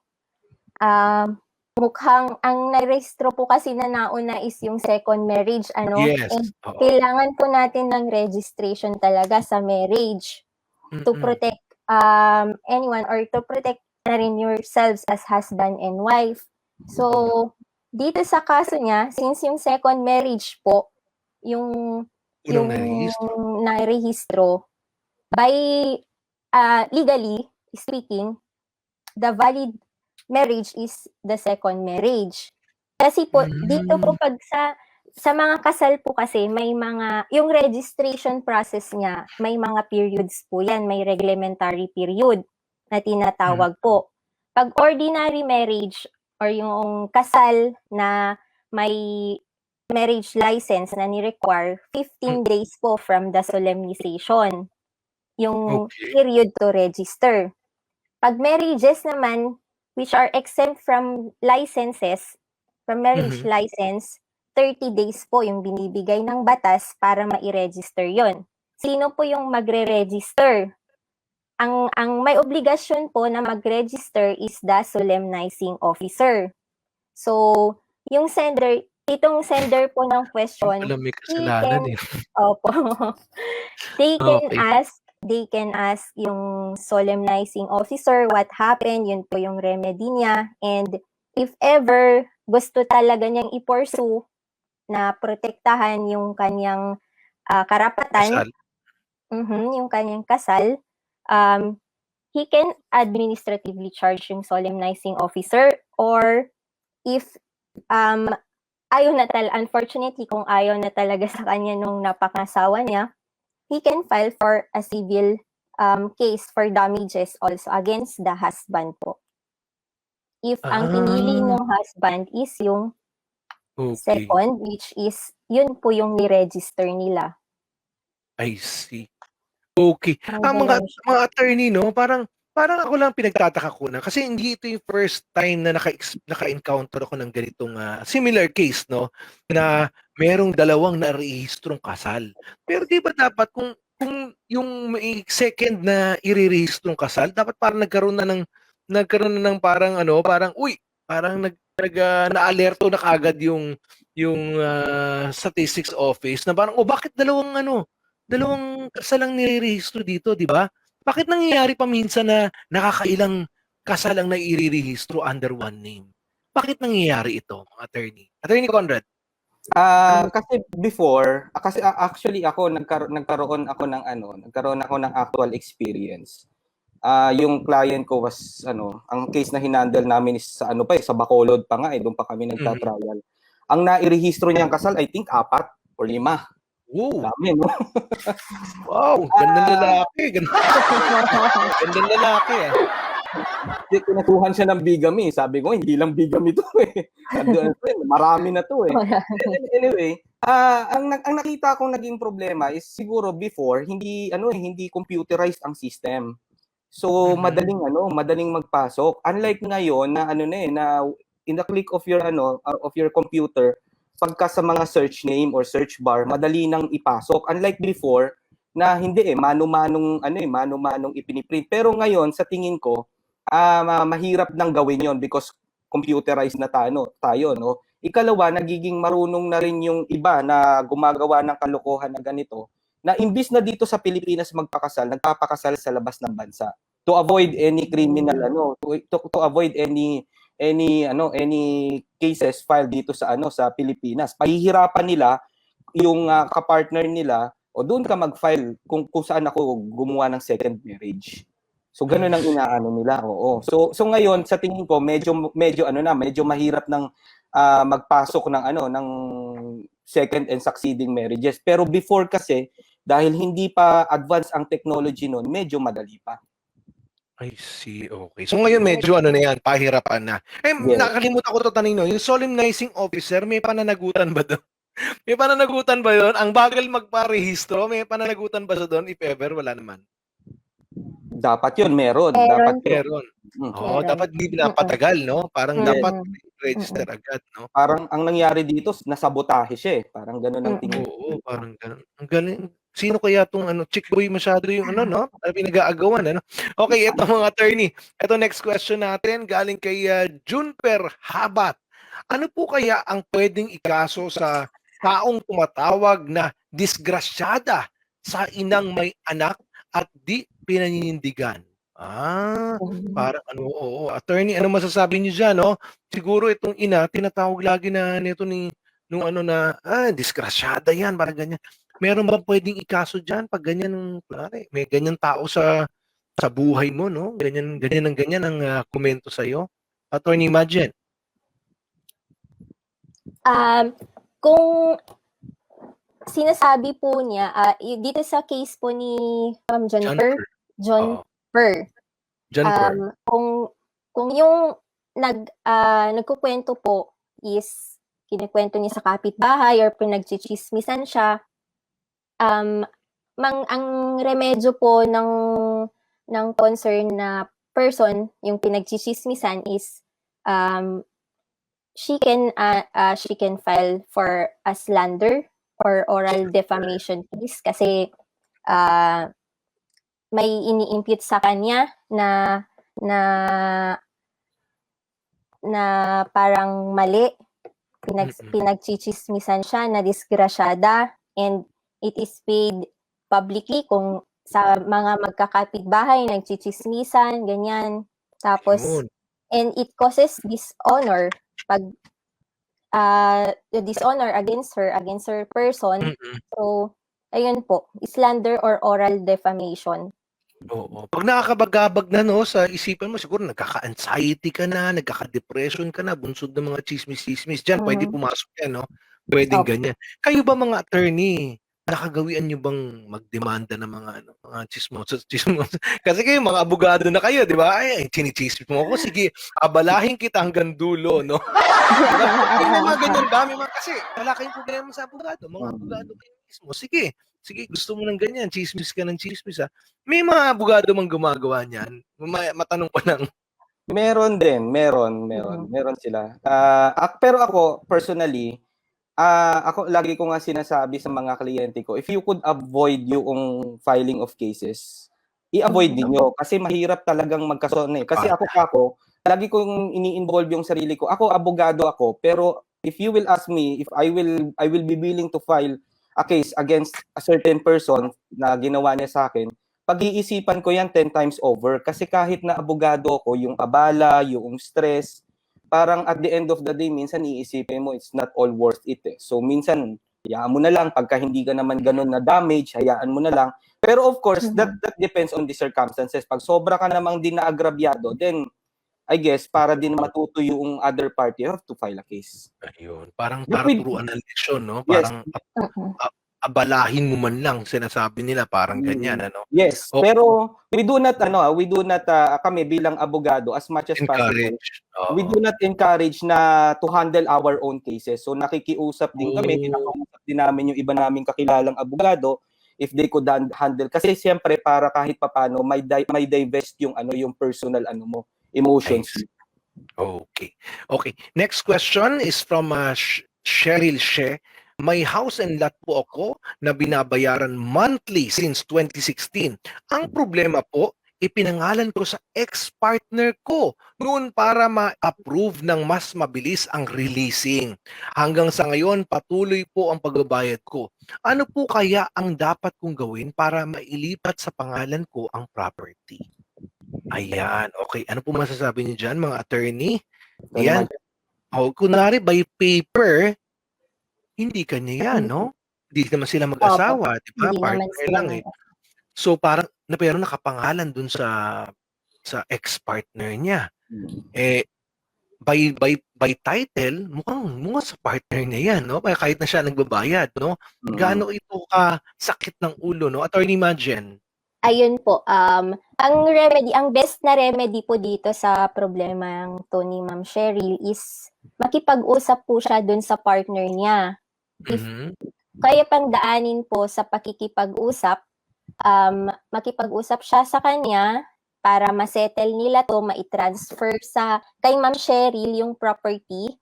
mukhang ang narehistro po kasi na nauna is yung second marriage, Yes. and Oo. kailangan po natin ng registration talaga sa marriage to protect anyone or to protect na rin yourselves as husband and wife. So, dito sa kaso niya, since yung second marriage po, yung narehistro, by legally speaking, the valid marriage is the second marriage. Kasi po, dito po pag sa mga kasal po kasi, may mga, yung registration process niya, may mga periods po yan, may reglementary period na tinatawag po. Pag ordinary marriage or yung kasal na may marriage license na ni-require 15 days po from the solemnization yung period to register. Pag marriages naman which are exempt from licenses, from marriage license, 30 days po yung binibigay ng batas para ma-register yon. Sino po yung magre-register? Ang may obligasyon po na mag-register is the solemnizing officer. So, yung sender, itong sender po ng question, Alam, may kasalanan eh. Opo. They can ask yung solemnizing officer what happened, yun po yung remedy niya. And if ever gusto talaga niyang i-pursue na protektahan yung kanyang karapatan, yung kanyang kasal, he can administratively charge yung solemnizing officer, or if unfortunately, kung ayaw na talaga sa kanya nung napangasawa niya, he can file for a civil case for damages also against the husband po. If ang pinili ng husband is yung second, which is, yun po yung ni-register nila. I see. Okay. Mga attorney, no, parang ako lang pinagtataka ko na kasi hindi ito yung first time na naka-encounter ako ng ganitong similar case, no, na merong dalawang narehistrong kasal. Pero di ba dapat kung yung may second na irerehistrong kasal, dapat parang nagkaroon na ng parang parang na-alerto na kagad yung statistics office na parang bakit dalawang kasal lang nirerehistro dito, di ba? Bakit nangyayari pa minsan na nakakailang kasal ang nairerehistro under one name? Bakit nangyayari ito, mga attorney? Attorney Conrad? Kasi before, actually ako nagkaroon ako ng actual experience. Yung client ko was ang case na hinandle namin is sa sa Bacolod pa nga doon pa kami nagta-trial. Ang nairehistro niyang kasal, I think 4 or 5. Wow. Dami, no? Wow, gandang lalaki. Gandang lalaki eh. Kinukuhan siya ng bigamy. Sabi ko, hindi lang bigamy to eh. Marami na to eh. Anyway, ang nakita kong naging problema is siguro before hindi computerized ang system. So madaling magpasok. Unlike ngayon na na in the click of your computer, pagka sa mga search name or search bar, madali nang ipasok. Unlike before na hindi mano-manong ipiniprint. Pero ngayon sa tingin ko, mahirap nang gawin 'yon because computerized na tayo, no? Ikalawa, nagiging marunong na rin yung iba na gumagawa ng kalokohan na ganito, na imbis na dito sa Pilipinas magpakasal, nagpapakasal sa labas ng bansa to avoid any criminal to avoid any cases filed dito sa Pilipinas. Pahihirapan nila yung kapartner nila o doon ka mag-file kung saan ako gumawa ng second marriage. So ganoon ang inaano nila. Oo. So ngayon sa tingin ko medyo mahirap ng magpasok ng second and succeeding marriages. Pero before kasi, dahil hindi pa advanced ang technology noon, medyo madali pa. I see, okay. So ngayon medyo ano na yan, pahirapan na. Yes. Nakakalimutan ko to tanong, no? Yung solemnizing officer, may pananagutan ba doon? May pananagutan ba yun? Ang bagal magparehistro, may pananagutan ba sa doon? If ever, wala naman. Dapat yun, meron. Meron Dapat po. Meron. Oo, Meron. dapat hindi pinapatagal, no? Parang Yes. dapat register agad, no? Parang ang nangyari dito, nasabotahe siya eh. Parang gano'n ang tingin. Oo, parang ganun. Ang galing. Sino kaya tong chick boy masyado yung no? Pinag-aagawan, ano? Okay, ito mga attorney. Ito next question natin galing kay Junper Habat. Ano po kaya ang pwedeng ikaso sa taong tumatawag na disgrasyada sa inang may anak at di pinaninindigan? Parang oo. Attorney, ano masasabi niyo diyan, no? Siguro itong ina tinatawag lagi na nito nung disgrasyada yan, parang ganyan. Meron bang pwedeng ikaso diyan pag ganyan may ganyan tao sa buhay mo, no? Ganyan ang komento sa iyo. Attorney Majen. Kung sinasabi po niya, dito sa case po ni Jennifer, Jennifer. kung yung nagkukwento po is kinikwento niya sa kapitbahay or pinagchichismisan siya, ang remedyo po ng concern na person, yung pinagchichismisan is she can file for a slander or oral defamation case kasi may ini-impute sa kanya na parang mali, pinagchichismisan siya na disgrasyada, and it is paid publicly kung sa mga magkakapitbahay nagchichismisan, ganyan. Tapos and it causes dishonor pag dishonor against her person. So ayun po, slander or oral defamation. Oo. Pag nakakabagabag na, no, sa isipan mo, siguro nagkaka-anxiety ka na, nagkaka-depression ka na, bunsod ng mga chismis-chismis. Diyan, pwede pumasok yan, no? Pwedeng ganyan. Kayo ba mga attorney, nakagawian nyo bang magdemanda ng mga chismos? Kasi kayo, mga abogado na kayo, di ba? Ay, chinichismis mo ako. Sige, abalahin kita hanggang dulo, no? May mga ganyan ba? Kasi wala kayong problema sa abogado. Mga abogado kayo mismo. Sige, gusto mo ng ganyan, chismis ka ng chismis, ha? May mga abogado mang gumagawa niyan. Matanong ko lang. Meron din, meron sila. Pero ako, personally, ako lagi ko nga sinasabi sa mga kliyente ko, if you could avoid yung filing of cases, i-avoid niyo kasi mahirap talagang magkaso eh. Kasi ako, lagi kong ini-involve yung sarili ko. Ako, abogado ako, pero if you will ask me if I will be willing to file a case against a certain person na ginawa niya sa akin, pag-iisipan ko yan 10 times over. Kasi kahit na abogado ako, yung abala, yung stress, parang at the end of the day, minsan iisipin mo, it's not all worth it eh. So minsan, hayaan mo na lang. Pagka hindi ka naman ganun na damage, hayaan mo na lang. Pero of course, that depends on the circumstances. Pag sobra ka namang din naagrabyado, then I guess, para din matuto yung other party, you have to file a case. Ayun. Parang turuan ng leksyon, no? Parang abalahin mo man lang, sinasabi nila, parang ganyan, ano? Yes, pero we do not, kami bilang abogado, as much as possible, we do not encourage na to handle our own cases. So nakikiusap din kami, kinakausap din namin yung iba naming kakilalang abogado, if they could handle. Kasi siyempre, para kahit papano, may divest yung yung personal emotions. Okay. Next question is from Cheryl She. May house and lot po ako na binabayaran monthly since 2016. Ang problema po, ipinangalan ko sa ex-partner ko noon para ma-approve ng mas mabilis ang releasing. Hanggang sa ngayon, patuloy po ang pagbabayad ko. Ano po kaya ang dapat kong gawin para mailipat sa pangalan ko ang property? Ayan, okay. Ano po masasabi niyo dyan, mga attorney? Ayan. Kunwari, by paper, hindi kanya yan, no? Hindi naman sila mag-asawa, di ba? Partner lang eh. So, parang, pero nakapangalan dun sa ex-partner niya. by title, mukhang sa partner niya yan, no? Kaya kahit na siya nagbabayad, no? Gaano ito ka sakit ng ulo, no? Attorney Majen. Ayun po, ang best na remedy po dito sa problemang to ni Ma'am Cheryl is makipag-usap po siya dun sa partner niya. If kaya pang daanin po sa pakikipag-usap, makipag-usap siya sa kanya para ma-settle nila to, mai-transfer kay Ma'am Cheryl yung property.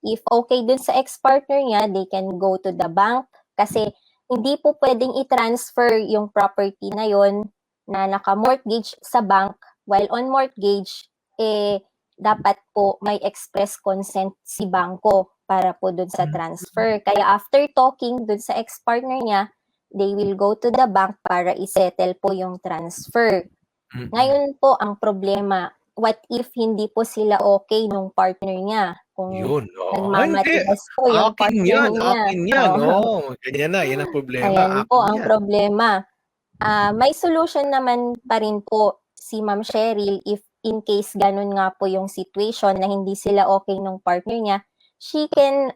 If okay dun sa ex-partner niya, they can go to the bank kasi hindi po pwedeng i-transfer yung property na yon na naka-mortgage sa bank while on mortgage, dapat po may express consent si bangko para po dun sa transfer. Kaya after talking dun sa ex-partner niya, they will go to the bank para i-settle po yung transfer. Ngayon po ang problema, what if hindi po sila okay nung partner niya? Kung nagmamatigas po yung partner niya. Akin yan, no? Ganyan na, yan ang problema. Ayan po ang problema. May solution naman pa rin po si Ma'am Cheryl if in case ganun nga po yung situation na hindi sila okay nung partner niya, she can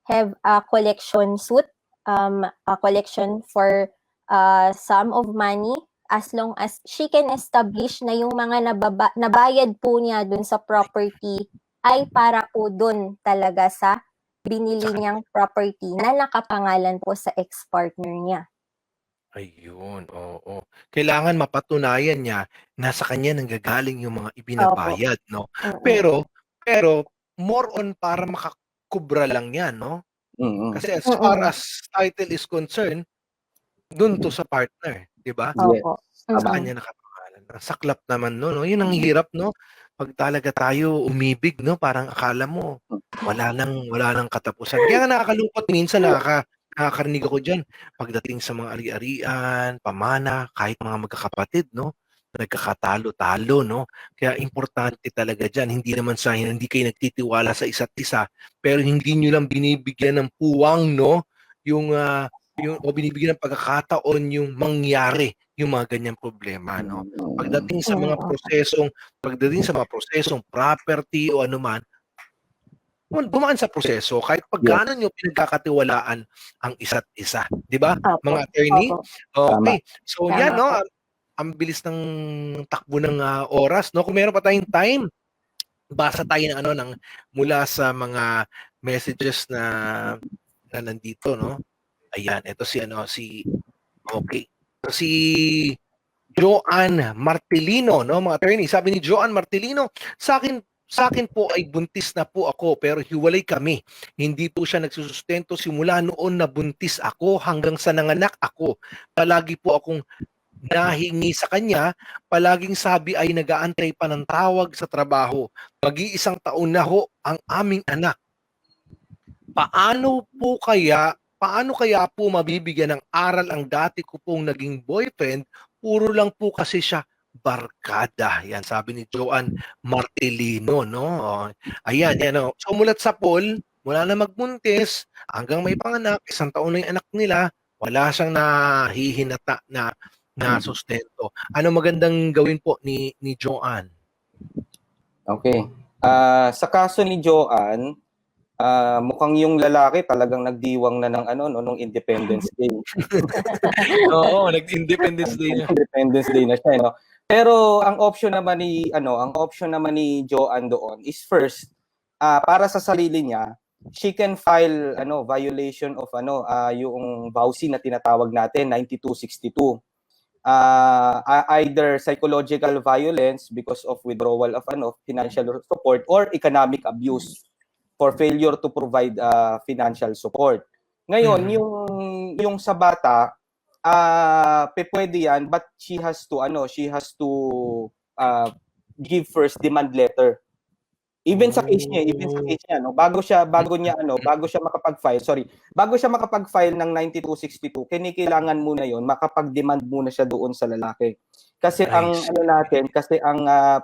have a collection suit, a collection for sum of money as long as she can establish na yung mga nabayad po niya dun sa property ay para po dun talaga sa binili niyang property na nakapangalan po sa ex-partner niya. Ayun, oo. Kailangan mapatunayan niya na sa kanya nanggagaling yung mga ibinabayad, no? Pero more on para makakubra lang yan, no? Kasi as far as title is concerned, dun to sa partner, di ba? Sa kanya nakapangalan. Saklap naman, no? Yun ang hirap, no? Pag talaga tayo umibig, no? Parang akala mo, wala nang katapusan. Kaya nga nakakalungkot minsan, nakakarinig ako dyan. Pagdating sa mga ari-arian, pamana, kahit mga magkakapatid, no? Nagkakatalo-talo, no? Kaya importante talaga dyan. Hindi kayo nagtitiwala sa isa't isa, pero hindi nyo lang binibigyan ng puwang, no? O binibigyan ng pagkakataon yung mangyari yung mga ganyang problema, no? Pagdating sa mga prosesong property o anuman, dumaan sa proseso kahit pagkano nyo pinagkakatiwalaan ang isa't isa, di ba? Mga attorney? Okay. So yan, no? Ang bilis ng takbo ng oras, no? Kung meron pa tayong time, basa tayo ng mula sa mga messages na nandito, no? Ayan, ito si Joanne Martelino, no, mga attorney. Sabi ni Joanne Martelino, sa akin po ay buntis na po ako pero hiwalay kami. Hindi po siya nagsusustento simula noon na buntis ako hanggang sa nanganak ako. Palagi po akong nahingi sa kanya, palaging sabi ay nag-aantay pa ng tawag sa trabaho. Mag-iisang taon na ho ang aming anak. Paano kaya po mabibigyan ng aral ang dati ko pong naging boyfriend? Puro lang po kasi siya barkada. Yan, sabi ni Joanne Martelino, no? Ayan, yan, no? So, mulat sa poll, mula na magbuntis, hanggang may panganak, 1 taon na yung anak nila, wala siyang nahihinata na sustento. Ano magandang gawin po ni Joanne? Okay. Sa kaso ni Joanne, mukhang yung lalaki talagang nagdiwang na ng nung Independence Day. Oo, nag-Independence Day na. Independence Day na siya, no. Pero ang option naman ni Joanne doon is first, para sa sarili niya, she can file violation of yung VAUSI na tinatawag natin 9262. Either psychological violence because of withdrawal of financial support or economic abuse for failure to provide financial support. Ngayon, yung sa bata, pwede yan, but she has to give first demand letter. Even sa case niya, no, bago siya makapag-file ng 9262, kailangan muna yon, makapag-demand muna siya doon sa lalaki. Kasi ang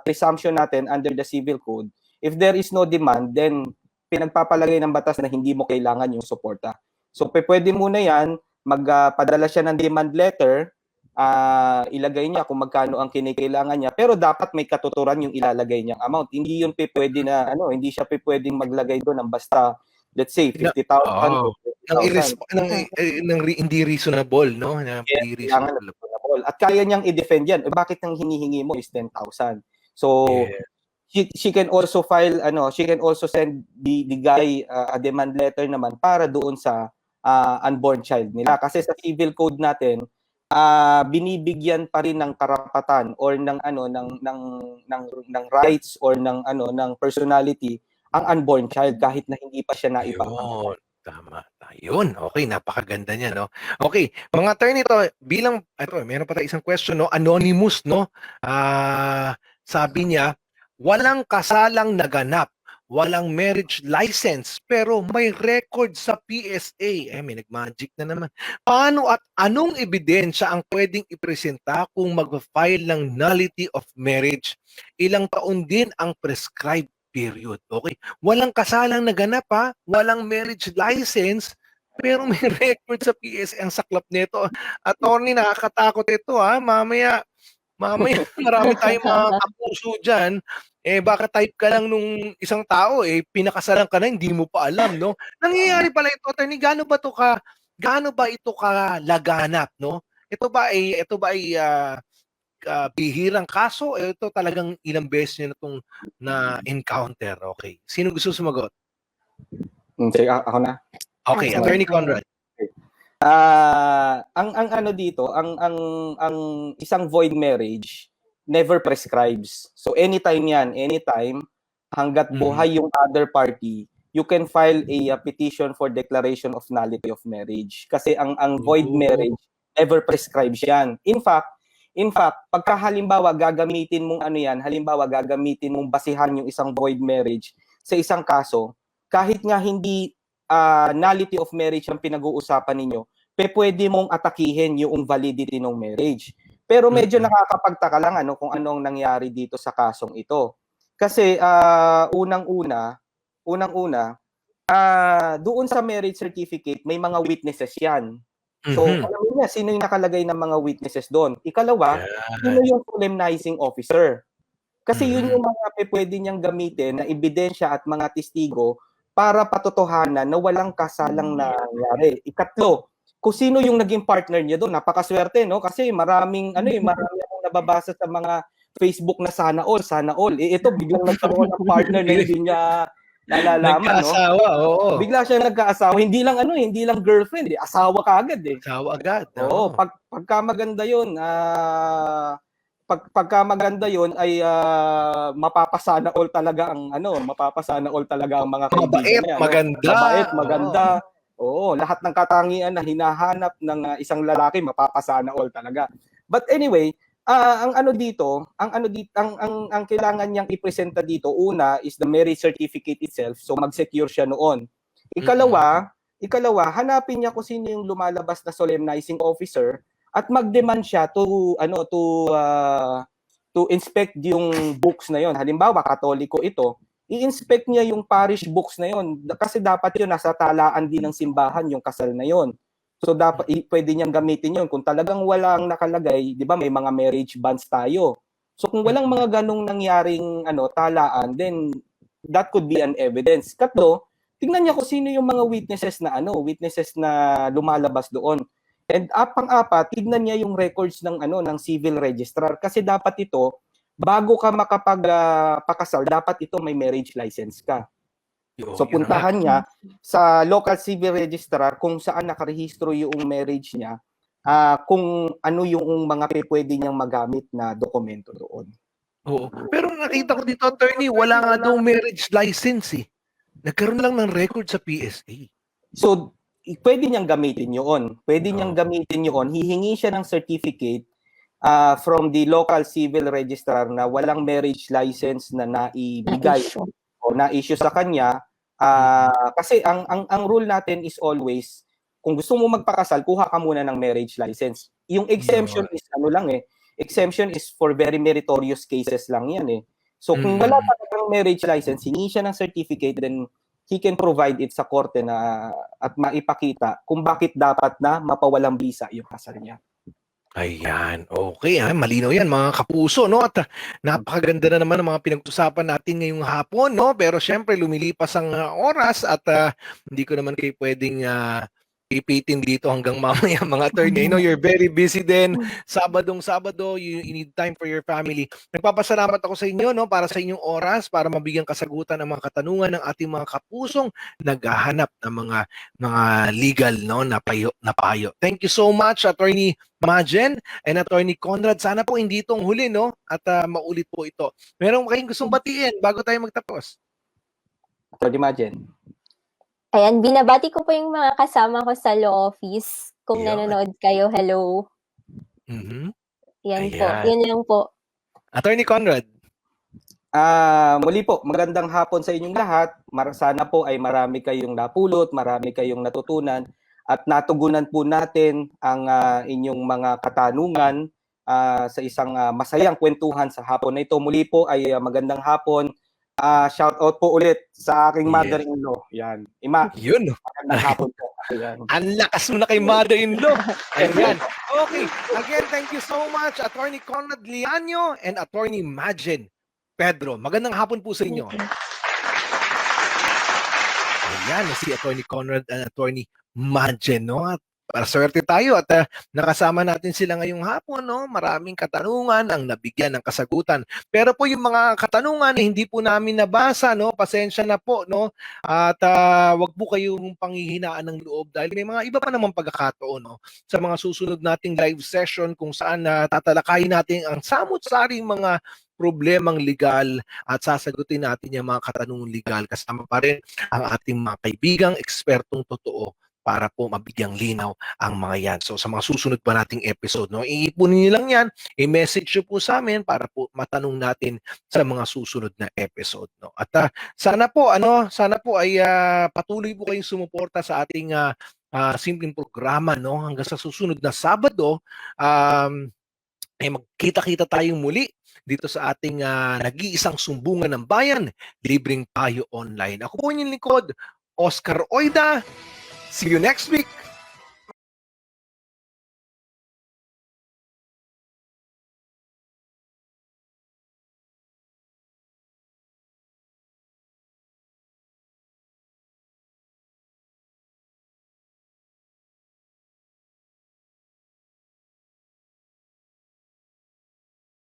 presumption natin under the civil code, if there is no demand, then pinagpapalagay ng batas na hindi mo kailangan yung suporta. So pwede muna yan, magpadala siya ng demand letter, ilagay niya kung magkano ang kinikailangan niya, pero dapat may katuturan yung ilalagay niyang amount. Hindi yun pwede na hindi siya pwedeng maglagay doon ng basta, let's say 50,000 Oo. o 50,000. Hindi reasonable, no? Na Yes, hindi kailangan reasonable. reasonable. At kaya niyang i-defend yan. Bakit ang hinihingi mo is 10,000? So, Yeah. she can also file, she can also send the guy a demand letter naman para doon sa unborn child nila. Kasi sa civil code natin, binibigyan pa rin ng karapatan or ng rights or ng personality ang unborn child kahit na hindi pa siya naipapangalanan. Yun. Tama. Yun. Okay, napakaganda niya, no? Okay, mga attorney to, meron pa tayong isang question, no? Anonymous, no? Sabi niya, walang kasalang naganap, walang marriage license, pero may record sa PSA. May nag-magic na naman. Paano at anong ebidensya ang pwedeng ipresenta kung mag-file ng nullity of marriage? Ilang taon din ang prescribed period. Okay. Walang kasalang naganap, walang marriage license, pero may record sa PSA. Ang saklap nito. Attorney, nakakatakot ito, Mamaya marami tayong mga kapuso dyan. Baka type ka lang nung isang tao, pinakasalan ka na, hindi mo pa alam, no? Nangyayari pala ito, attorney, gaano ba ito laganap, no? Ito ba ay bihirang kaso? Ito talagang ilang beses niya na itong na-encounter. Okay. Sino gusto sumagot? Sige, ako na. Okay, Attorney Conrad. Ang dito, ang isang void marriage never prescribes. So anytime hangga't buhay yung other party, you can file a petition for declaration of nullity of marriage. Kasi ang void marriage never prescribes yan. In fact, pagka halimbawa gagamitin mong gagamitin mong basihan yung isang void marriage sa isang kaso, kahit nga hindi nullity of marriage ang pinag-uusapan ninyo, pwede mong atakihin yung validity ng marriage. Pero medyo nakakapagtaka lang kung anong nangyari dito sa kasong ito. Kasi unang-una, doon sa marriage certificate, may mga witnesses yan. So, alam niya sino yung nakalagay ng mga witnesses doon. Ikalawa, sino yung solemnizing officer. Kasi yun yung mga pwede niyang gamitin na ebidensya at mga testigo para patotohanan na walang kasalang nangyari. Ikatlo, kung sino yung naging partner niya doon. Napakaswerte, no? Kasi marami akong nababasa sa mga Facebook na sana all. Ito, biglang nagkaroon ng partner na hindi niya nalalaman, nagkaasawa, oo. Bigla siya nagkaasawa, hindi lang girlfriend, asawa kaagad eh. Asawa agad. Oo, pagka maganda 'yon, pagka maganda 'yon ay mapapasana all talaga ang mga kaibigan niya. Mabait, maganda. Oo, lahat ng katangian na hinahanap ng isang lalaki mapapasana all talaga. But anyway, ang kailangan niyang ipresenta dito, una is the marriage certificate itself, so mag-secure siya noon. Ikalawa, hanapin niya kung sino yung lumalabas na solemnizing officer at mag-demand siya to inspect yung books na yon. Halimbawa, Katoliko ito, i-inspect niya yung parish books na yon kasi dapat yun nasa talaan din ng simbahan yung kasal na yon. So dapat pwede niyang gamitin 'yon kung talagang walang nakalagay, 'di ba? May mga marriage bans tayo. So kung walang mga ganong nangyaring talaan, then that could be an evidence. Katlo, tingnan niya kung sino yung mga witnesses na lumalabas doon. And pang-apat, tignan niya yung records ng civil registrar kasi dapat ito bago ka makapagpakasal, dapat ito may marriage license ka. So puntahan niya sa local civil registrar kung saan nakarehistro yung marriage niya, kung ano yung mga pwede niyang magamit na dokumento doon. Oo. Pero nakita ko dito, attorney, wala nga daw marriage license eh. Nagkaroon lang ng record sa PSA. So pwede niyang gamitin yun. Hihingi siya ng certificate from the local civil registrar na walang marriage license na naibigay o na-issue sa kanya. Kasi ang rule natin is always, kung gusto mo magpakasal, kuha ka muna ng marriage license. Yung exemption is exemption is for very meritorious cases lang yan eh. So kung wala pa ng marriage license, hingi siya ng certificate, then he can provide it sa korte na at maipakita kung bakit dapat na mapawalang bisa yung kasal niya. Ayan, okay, malinaw 'yan mga kapuso 'no, at napakaganda na naman ng mga pinag-usapan natin ngayong hapon 'no. Pero siyempre lumilipas ang, oras at, hindi ko naman kayo puwedeng, ipitin dito hanggang mamaya mga attorney. I know you're very busy din, Sabadong-Sabado, you need time for your family. Nagpapasalamat ako sa inyo 'no, para sa inyong oras, para mabigyang kasagutan ang mga katanungan ng ating mga kapusong naghahanap ng mga legal 'no, na payo. Thank you so much, Attorney Majen and Attorney Conrad. Sana po hindi itong huli 'no, at, maulit po ito. Meron kayong gustong batiin bago tayo magtapos? Attorney Majen. Ayan, binabati ko po yung mga kasama ko sa law office. Kung Yun. nanonood kayo, hello. Mhm. Yan po. Ayan. Yun lang po. Attorney Conrad. Muli po, magandang hapon sa inyong lahat. Sana po ay marami kayong napulot, marami kayong natutunan at natugunan po natin ang inyong mga katanungan sa isang masayang kwentuhan sa hapon na ito. Muli po ay magandang hapon. Shout out po ulit sa aking Yes. mother-in-law. Yan. Ima, Yun. magandang hapon po. Ayan. Ang lakas mo na kay mother-in-law. Ayan. Okay. Again, thank you so much, Attorney Conrad Liaño and Attorney Majen Pedro. Magandang hapon po sa inyo. Ayan, si Attorney Conrad and Attorney Majen, no? At swerte tayo at nakasama natin sila ngayong hapon, no? Maraming katanungan ang nabigyan ng kasagutan. Pero po yung mga katanungan hindi po namin nabasa, no? Pasensya na po, no? At wag po kayong panghihinaan ng loob dahil may mga iba pa namang pagkakataon, no? Sa mga susunod nating live session kung saan tatalakayin natin ang samut-saring mga problemang legal at sasagutin natin yung mga katanungang legal kasama pa rin ang ating mga kaibigang ekspertong totoo para po mabigyang linaw ang mga yan. So sa mga susunod pa nating episode, no, iipunin niyo lang yan, i-message nyo po sa amin para po matanong natin sa mga susunod na episode, no. At sana po ay patuloy po kayong sumuporta sa ating simpleng programa, no, hanggang sa susunod na Sabado. Ay magkita-kita tayong muli dito sa ating nag-iisang sumbungan ng bayan, libreng payo online. Ako po inyong lingkod, Oscar Oida. See you next week.